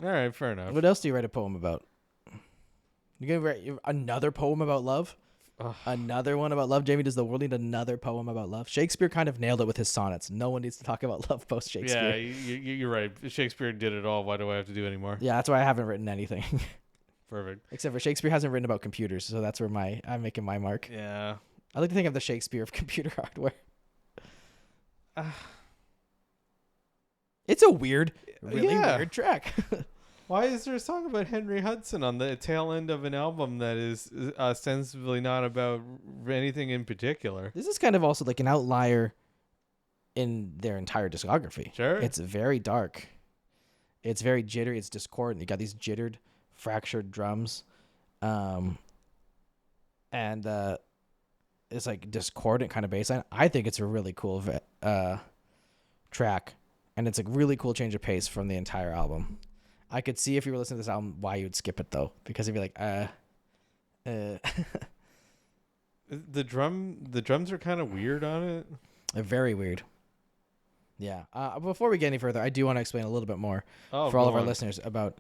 All right, fair enough. What else do you write a poem about? You gonna write another poem about love? Ugh. Another one about love? Jamie, does the world need another poem about love? Shakespeare kind of nailed it with his sonnets. No one needs to talk about love post Yeah, Shakespeare. you're right. Shakespeare did it all. Why do I have to do any more? Yeah, that's why I haven't written anything. Perfect. Except for Shakespeare hasn't written about computers, so that's where I'm making my mark. Yeah. I like to think of the Shakespeare of computer hardware. It's a really weird track. Why is there a song about Henry Hudson on the tail end of an album that is ostensibly not about anything in particular? This is kind of also like an outlier in their entire discography. Sure. It's very dark. It's very jittery. It's discordant. You got these jittered, fractured drums. And it's like discordant kind of bass line. I think it's a really cool track. And it's a really cool change of pace from the entire album. I could see if you were listening to this album why you'd skip it though, because you'd be like, The drums are kind of weird on it. They're very weird. Yeah. Before we get any further, I do want to explain a little bit more for all of our listeners about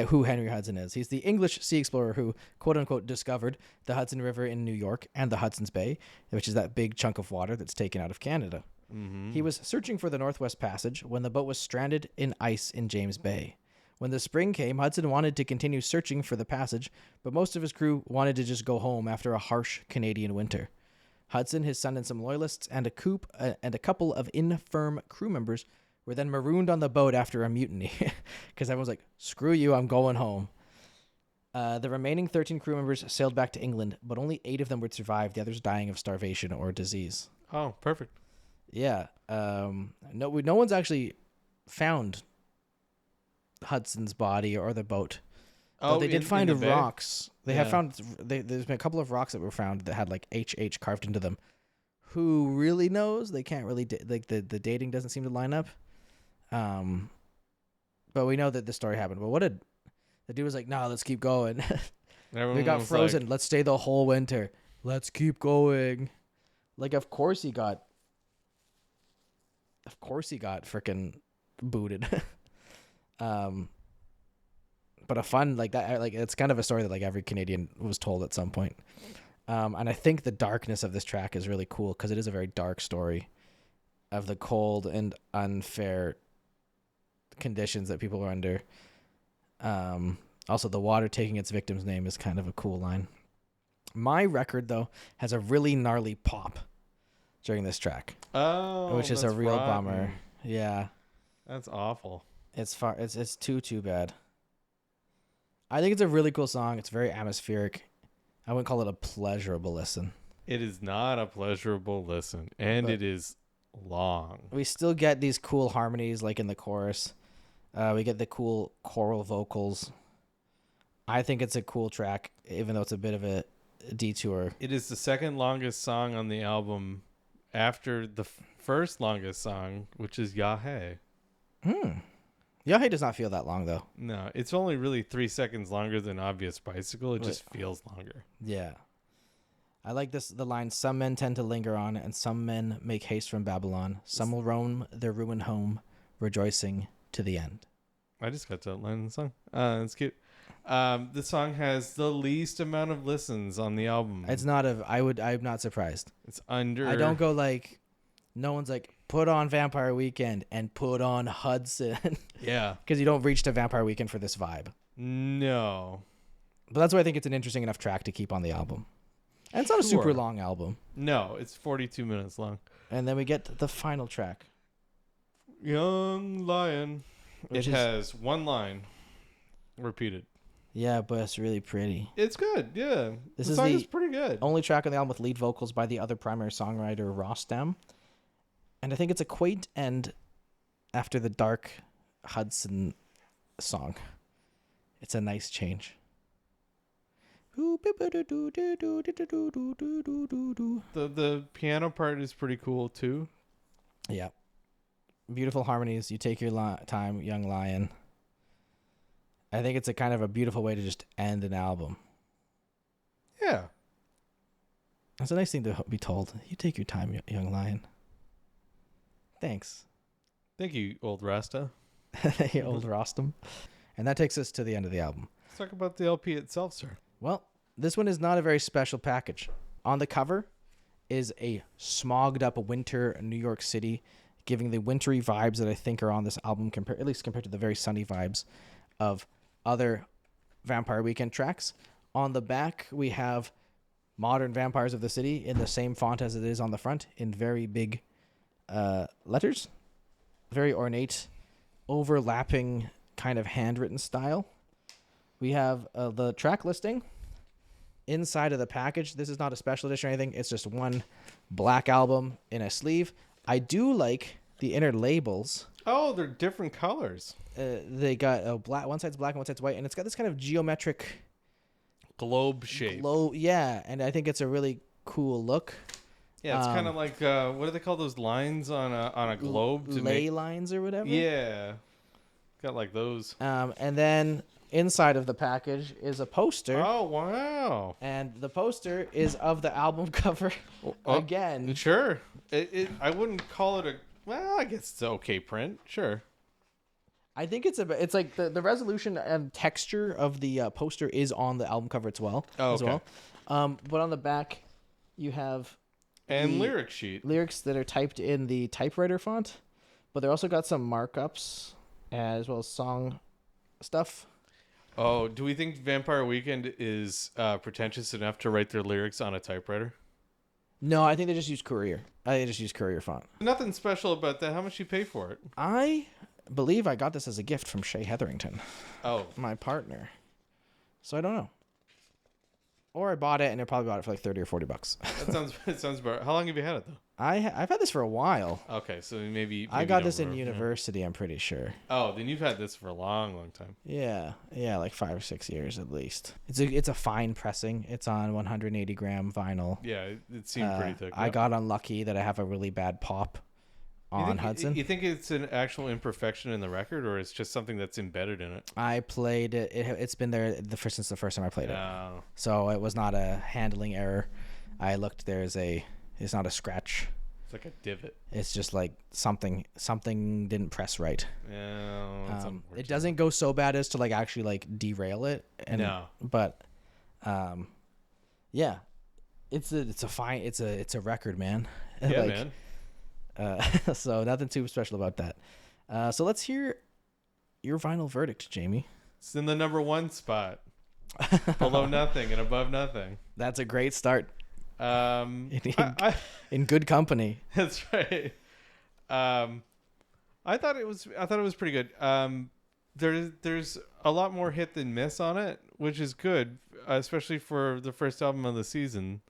who Henry Hudson is. He's the English sea explorer who, quote unquote, discovered the Hudson River in New York and the Hudson's Bay, which is that big chunk of water that's taken out of Canada. Mm-hmm. He was searching for the Northwest Passage when the boat was stranded in ice in James Bay. When the spring came, Hudson wanted to continue searching for the passage, but most of his crew wanted to just go home after a harsh Canadian winter. Hudson, his son, and some loyalists and a couple of infirm crew members were then marooned on the boat after a mutiny, because everyone's like, "Screw you, I'm going home." The remaining 13 crew members sailed back to England, but only 8 of them would survive, the others dying of starvation or disease. Oh, perfect. Yeah. No one's actually found Hudson's body or the boat. But they did find rocks. There's been a couple of rocks that were found that had like HH carved into them. Who really knows? They can't really the dating doesn't seem to line up. But we know that this story happened. But the dude was like, "No, let's keep going." We got frozen. Let's stay the whole winter. Let's keep going. Like, of course he got freaking booted. But a fun like that, like it's kind of a story that like every Canadian was told at some point. And I think the darkness of this track is really cool because it is a very dark story of the cold and unfair conditions that people are under. Also, the water taking its victim's name is kind of a cool line. My record, though, has a really gnarly pop during this track. Oh, which is a real bummer. Yeah. That's awful. It's too bad. I think it's a really cool song. It's very atmospheric. I wouldn't call it a pleasurable listen. It is not a pleasurable listen, and it is long. We still get these cool harmonies like in the chorus. We get the cool choral vocals. I think it's a cool track, even though it's a bit of a detour. It is the second longest song on the album after the first longest song, which is Yahé. Yahoo does not feel that long, though. No, it's only really 3 seconds longer than Obvious Bicycle. It just feels longer. Yeah. I like the line, some men tend to linger on, and some men make haste from Babylon. Some will roam their ruined home, rejoicing to the end. I just got to that line in the song. It's cute. The song has the least amount of listens on the album. I'm not surprised. It's under... I don't go like, no one's like, put on Vampire Weekend and put on Hudson. Yeah. Because you don't reach to Vampire Weekend for this vibe. No. But that's why I think it's an interesting enough track to keep on the album. And it's not a super long album. No, it's 42 minutes long. And then we get the final track. Young Lion. It has one line repeated. Yeah, but it's really pretty. It's good, yeah. The song is pretty good. Only track on the album with lead vocals by the other primary songwriter, Rostam. And I think it's a quaint end after the dark Hudson song. It's a nice change. The piano part is pretty cool too. Yeah. Beautiful harmonies. You take your time, Young Lion. I think it's a kind of a beautiful way to just end an album. Yeah. That's a nice thing to be told. You take your time, Young Lion. Thanks. Thank you, old Rasta. Old Rostam. And that takes us to the end of the album. Let's talk about the LP itself, sir. Well, this one is not a very special package. On the cover is a smogged up winter New York City, giving the wintry vibes that I think are on this album, at least compared to the very sunny vibes of other Vampire Weekend tracks. On the back, we have Modern Vampires of the City in the same font as it is on the front, in very big letters. Very ornate, overlapping kind of handwritten style. We have the track listing inside of the package. This is not a special edition or anything. It's just one black album in a sleeve. I do like the inner labels. Oh, they're different colors. They got black. One side's black and one side's white, and it's got this kind of geometric globe shape. Yeah, and I think it's a really cool look. Yeah, it's kind of like what do they call those lines on a globe? Ley lines or whatever. Yeah, got like those. And then inside of the package is a poster. Oh, wow. And the poster is of the album cover again. Sure. I wouldn't call it a... Well, I guess it's an okay print. Sure. I think it's like the resolution and texture of the poster is on the album cover as well. Oh, okay. But on the back, you have... And lyric sheet. Lyrics that are typed in the typewriter font. But they also got some markups as well as song stuff. Oh, do we think Vampire Weekend is pretentious enough to write their lyrics on a typewriter? No, I think they just use Courier. They just use Courier font. Nothing special about that. How much you pay for it? I believe I got this as a gift from Shay Hetherington. Oh. My partner. So I don't know. Or I bought it and I probably bought it for like $30 or $40. It sounds about... How long have you had it though? I've had this for a while. Okay, so maybe I got this in university, I'm pretty sure. Oh, then you've had this for a long, long time. Yeah, like 5 or 6 years at least. It's a fine pressing. It's on 180 gram vinyl. Yeah, it seemed pretty thick. I got unlucky that I have a really bad pop on Hudson. You think it's an actual imperfection in the record, or it's just something that's embedded in it? I played it. It's been there since the first time I played it. So it was not a handling error. I looked. It's not a scratch. It's like a divot. It's just like something didn't press right. Yeah. It doesn't go so bad as to like actually like derail it. But, yeah, it's a record, man. Yeah, like, man. So nothing too special about that. So let's hear your final verdict, Jamie. It's in the number 1 spot. Below nothing and above nothing. That's a great start. In good company. That's right. I thought it was pretty good. There's a lot more hit than miss on it, which is good, especially for the first album of the season.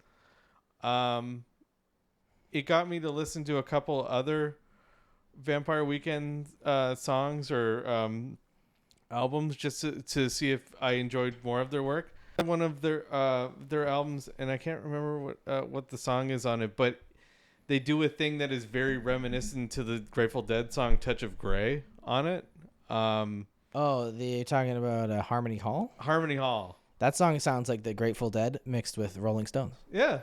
It got me to listen to a couple other Vampire Weekend songs or albums just to see if I enjoyed more of their work. One of their albums, and I can't remember what the song is on it, but they do a thing that is very reminiscent to the Grateful Dead song "Touch of Grey" on it. Oh, they're talking about Harmony Hall? Harmony Hall. That song sounds like the Grateful Dead mixed with Rolling Stones. Yeah.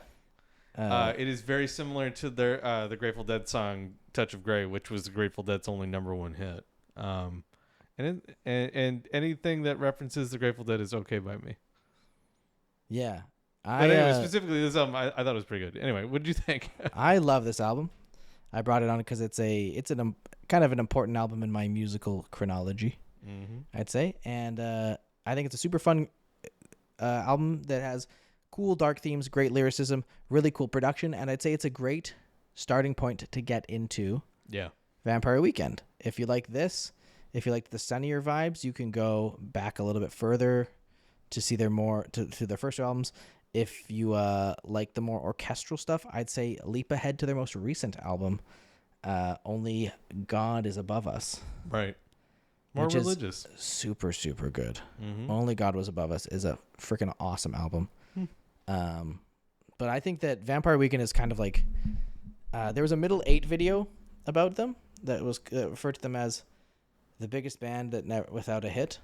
It is very similar to their the Grateful Dead song "Touch of Grey," which was the Grateful Dead's only #1 hit. And anything that references the Grateful Dead is okay by me. Yeah. But anyway, specifically this album, I thought it was pretty good. Anyway, what did you think? I love this album. I brought it on because it's kind of an important album in my musical chronology, I'd say. And I think it's a super fun album that has cool dark themes, great lyricism, really cool production, and I'd say it's a great starting point to get into Vampire Weekend. If you like this, if you like the sunnier vibes, you can go back a little bit further to see their to their first albums. If you like the more orchestral stuff, I'd say leap ahead to their most recent album, Only God is Above Us. Right. More religious. Super, super good. Only God Was Above Us is a freaking awesome album. But I think that Vampire Weekend is kind of like there was a Middle 8 video about them that was referred to them as the biggest band that without a hit.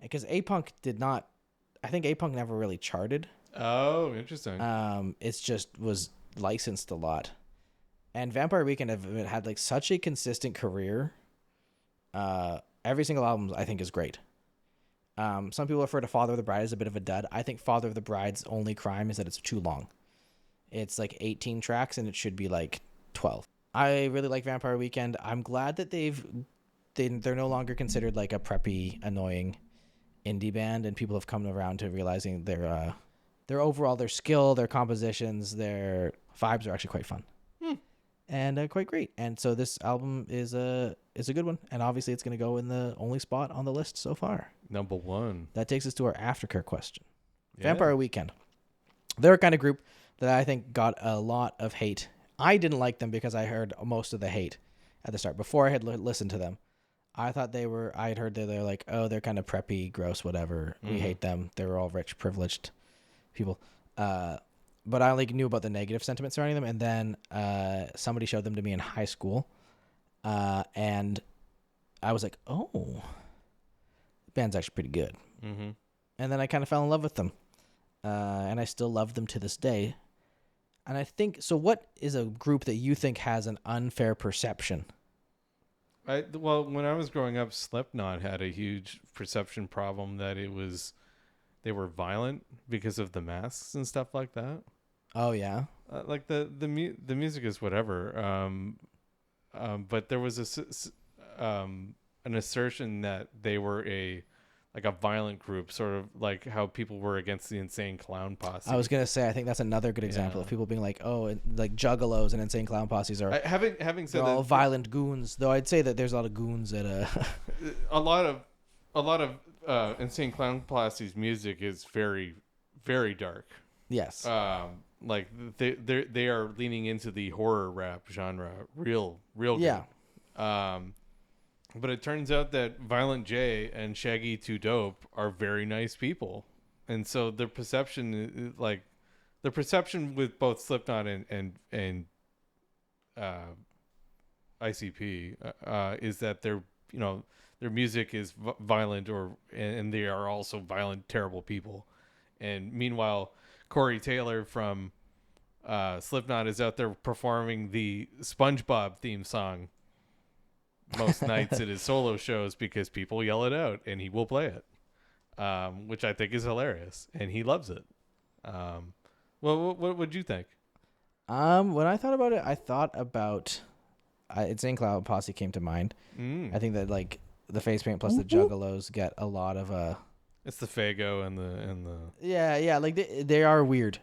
Because A-Punk did not, I think A-Punk never really charted. Oh, interesting. It's just was licensed a lot. And Vampire Weekend have had like such a consistent career. Every single album I think is great. Some people refer to Father of the Bride as a bit of a dud. I think Father of the Bride's only crime is that it's too long. It's like 18 tracks and it should be like 12. I really like Vampire Weekend. I'm glad that they're no longer considered like a preppy, annoying indie band, and people have come around to realizing their overall, their skill, their compositions, their vibes are actually quite fun. And quite great. And so this album is a good one, and obviously it's going to go in the only spot on the list so far. #1. That takes us to our aftercare question. Yeah. Vampire Weekend. They're a kind of group that I think got a lot of hate. I didn't like them because I heard most of the hate at the start. Before I had listened to them, I thought I had heard that they're like, oh, they're kind of preppy, gross, whatever. We hate them. They're all rich, privileged people. But I only knew about the negative sentiment surrounding them. And then somebody showed them to me in high school. And I was like, oh, the band's actually pretty good. And then I kind of fell in love with them. And I still love them to this day. And I think, so what is a group that you think has an unfair perception? Well, when I was growing up, Slipknot had a huge perception problem that they were violent because of the masks and stuff like that. Oh yeah, like the music is whatever. But there was an assertion that they were a violent group, sort of like how people were against the Insane Clown Posse. I was gonna say, I think that's another good example of people being like, oh, like Juggalos and Insane Clown Posses are having said that, all violent goons. Though I'd say that there's a lot of goons at a lot of Insane Clown Posse's music is very, very dark. Yes. Like they are leaning into the horror rap genre, real good. Yeah. But it turns out that Violent J and Shaggy 2 Dope are very nice people, and so their perception, with both Slipknot and ICP, is that their music is violent, and they are also violent, terrible people. And meanwhile, Corey Taylor from Slipknot is out there performing the SpongeBob theme song most nights at his solo shows because people yell it out, and he will play it, which I think is hilarious, and he loves it. Well, what would you think? When I thought about it, I thought about Insane Clown Posse came to mind. I think that like the face paint plus the Juggalos get a lot of It's the Fago and the yeah, like they are weird.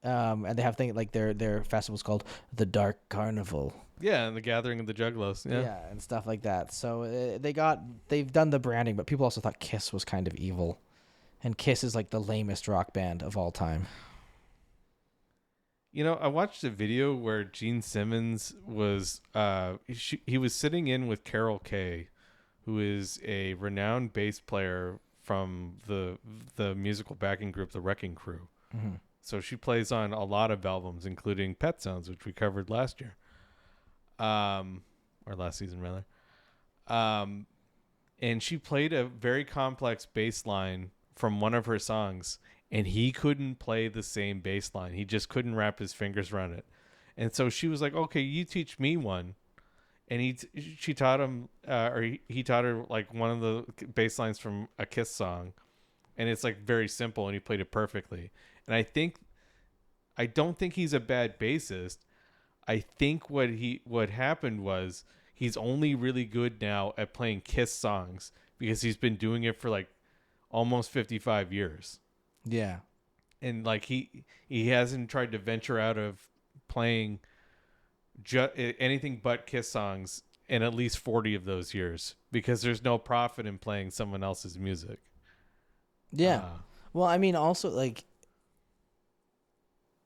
And they have things like their festival's called the Dark Carnival. Yeah, and the Gathering of the Juggalos. Yeah, and stuff like that. So they've done the branding, but people also thought Kiss was kind of evil, and Kiss is like the lamest rock band of all time. I watched a video where Gene Simmons was he was sitting in with Carol Kay who is a renowned bass player from the musical backing group, the Wrecking Crew. Mm-hmm. So she plays on a lot of albums, including Pet Sounds, which we covered last year, or last season rather. And she played a very complex bass line from one of her songs, and he couldn't play the same bass line. He just couldn't wrap his fingers around it. And so she was like, "Okay, you teach me one." And she taught him, he taught her like one of the bass lines from a Kiss song, and it's like very simple, and he played it perfectly. And I don't think he's a bad bassist. I think what happened was he's only really good now at playing Kiss songs because he's been doing it for like almost 55 years. Yeah. And like he hasn't tried to venture out of playing anything but Kiss songs in at least 40 of those years because there's no profit in playing someone else's music. Yeah. Well, I mean, also, like,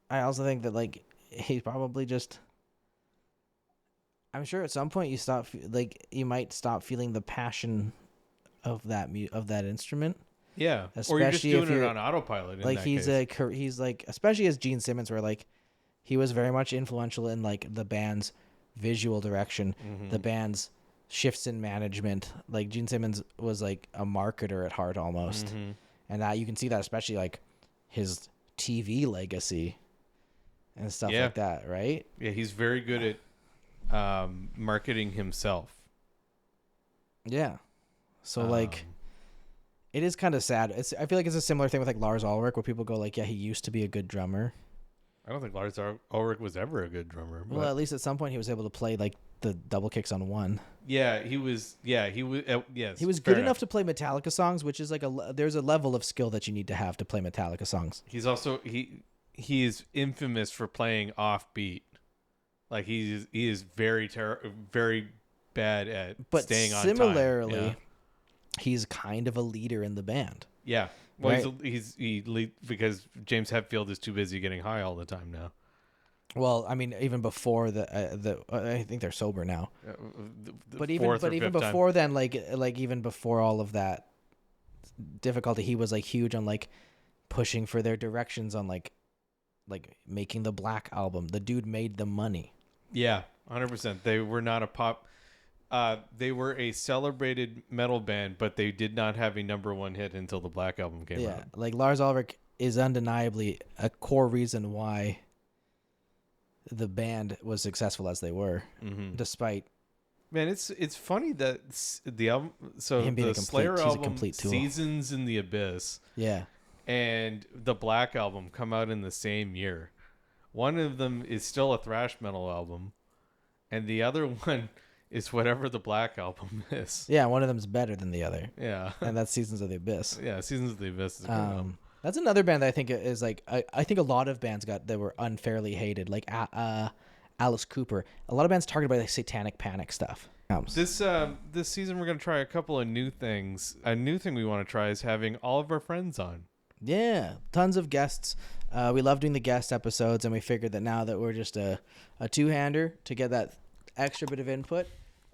I also think that, like, he's probably just, I'm sure at some point you might stop feeling the passion of that instrument. Yeah. Especially or you're just if doing it you're, on autopilot. Like, he's like, especially as Gene Simmons, where, like, he was very much influential in, like, the band's visual direction, the band's shifts in management. Like, Gene Simmons was, like, a marketer at heart almost. And that you can see that especially, like, his TV legacy and stuff like that, right? Yeah, he's very good at marketing himself. Yeah. So, like, it is kind of sad. I feel like it's a similar thing with, like, Lars Ulrich, where people go, like, yeah, he used to be a good drummer. I don't think Lars Ulrich was ever a good drummer. Well, at least at some point he was able to play, like, the double kicks on one. Yeah, he was. Yeah, he was. Yes, he was good enough to play Metallica songs, which is like there's a level of skill that you need to have to play Metallica songs. He's also he is infamous for playing offbeat. Like he is very very bad at staying on time. Similarly, he's kind of a leader in the band. Yeah. Well, right? he's because James Hetfield is too busy getting high all the time now. Well, I mean, even before I think they're sober now. But even before then, like even before all of that difficulty, he was like huge on like pushing for their directions on like making the Black Album. The dude made the money. Yeah, 100%. They were not a pop. They were a celebrated metal band, but they did not have a #1 hit until the Black Album came out. Yeah, like Lars Ulrich is undeniably a core reason why the band was successful as they were, despite. Man, it's funny that the album. So him being the Slayer album, Seasons in the Abyss, and the Black Album come out in the same year. One of them is still a thrash metal album, and the other one is whatever the Black Album is. Yeah, one of them's better than the other. Yeah, and that's Seasons of the Abyss. Yeah, Seasons of the Abyss is a good album. That's another band that I think is like I think a lot of bands that were unfairly hated, like Alice Cooper. A lot of bands targeted by like Satanic Panic stuff. This season we're gonna try a couple of new things. A new thing we want to try is having all of our friends on. Yeah, tons of guests. We love doing the guest episodes, and we figured that now that we're just a two-hander to get that extra bit of input,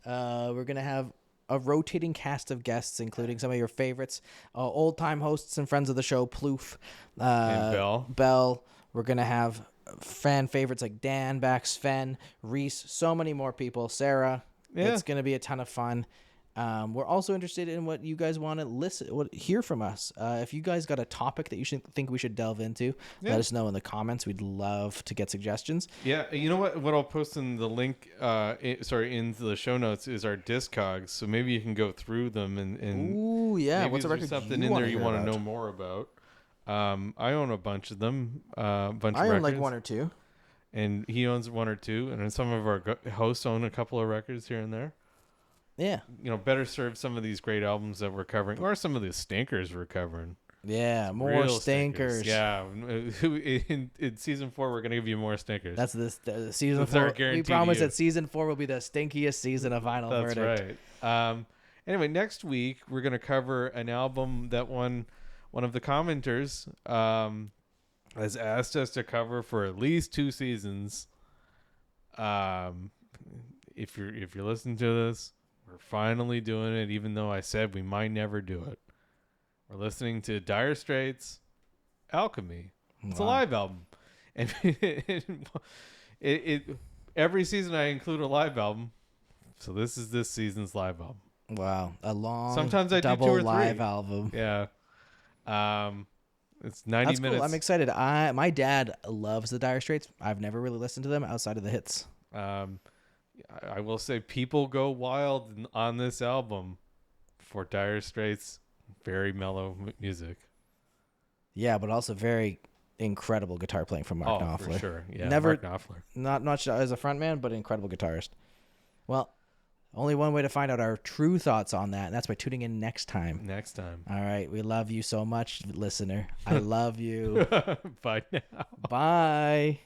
we're gonna have a rotating cast of guests, including some of your favorites, old-time hosts and friends of the show, Plouffe, and Bell. We're going to have fan favorites like Dan, back, Sven, Reese, so many more people, Sarah. Yeah. It's going to be a ton of fun. We're also interested in what you guys want to hear from us. If you guys got a topic that you think we should delve into, let us know in the comments. We'd love to get suggestions. Yeah, you know what I'll post in the link, in the show notes is our Discogs. So maybe you can go through them and ooh, yeah, maybe what's a record something in there you want to know more about. I own a bunch of them, I own like one or two, and he owns one or two, and then some of our hosts own a couple of records here and there. Yeah. Better serve some of these great albums that we're covering, or some of the stinkers we're covering. Yeah, more real stinkers. Yeah. In season 4, we're going to give you more stinkers. That's the season 4. We promise that season 4 will be the stinkiest season of Vinyl Verdict. That's right. Anyway, next week, we're going to cover an album that one of the commenters has asked us to cover for at least 2 seasons. If you're listening to this, We're finally doing it, even though I said we might never do it. We're listening to Dire Straits' Alchemy. It's a live album. And it every season I include a live album. So this is this season's live album. Wow. A long Sometimes I do double 2 or 3 live album. Yeah. It's 90 That's minutes. cool. I'm excited. My dad loves the Dire Straits. I've never really listened to them outside of the hits. I will say people go wild on this album for Dire Straits' very mellow music. Yeah, but also very incredible guitar playing from Mark Knopfler. For sure. Yeah, Never, Mark Knopfler. not as a frontman, but an incredible guitarist. Well, only one way to find out our true thoughts on that, and that's by tuning in next time. Next time. All right. We love you so much, listener. I love you. Bye now. Bye.